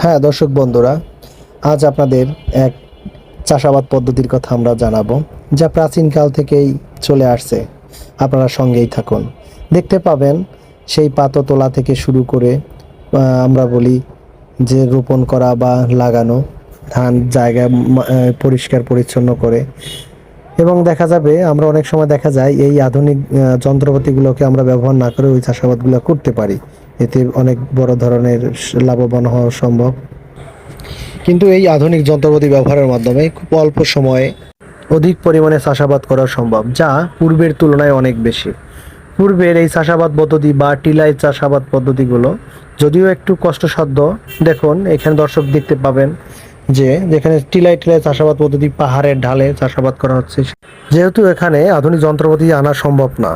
হ্যাঁ দর্শক বন্ধুরা, আজ আপনাদের এক চাষাবাদ পদ্ধতির কথা আমরা জানাবো, যা প্রাচীনকাল থেকেই চলে আসছে। আপনারা সঙ্গেই থাকুন, দেখতে পাবেন সেই পাতা তোলা থেকে শুরু করে আমরা বলি যে রোপণ করা বা লাগানো, ধান জায়গা পরিষ্কার পরিচ্ছন্ন করে, এবং দেখা যাবে আমরা অনেক সময় দেখা যায় এই আধুনিক যন্ত্রপাতিগুলোকে আমরা ব্যবহার না করে ওই চাষাবাদগুলো করতে পারি। এতে অনেক বড় ধরনের লাভবান হওয়া সম্ভব। কিন্তু এই আধুনিক যন্ত্রপাতি ব্যবহারের মাধ্যমে খুব অল্প সময়ে অধিক পরিমাণে চাষাবাদ করা সম্ভব, যা পূর্বের তুলনায় অনেক বেশি। পূর্বের এই চাষাবাদ পদ্ধতি বা টিলাই চাষাবাদ পদ্ধতিগুলো যদিও একটু কষ্টসাধ্য। দেখুন এখানে দর্শক দেখতে পাবেন যে যেখানে টিলাই টিলাই চাষাবাদ পদ্ধতি, পাহাড়ের ঢালে চাষাবাদ করা হচ্ছে। যেহেতু এখানে আধুনিক যন্ত্রপাতি আনা সম্ভব না,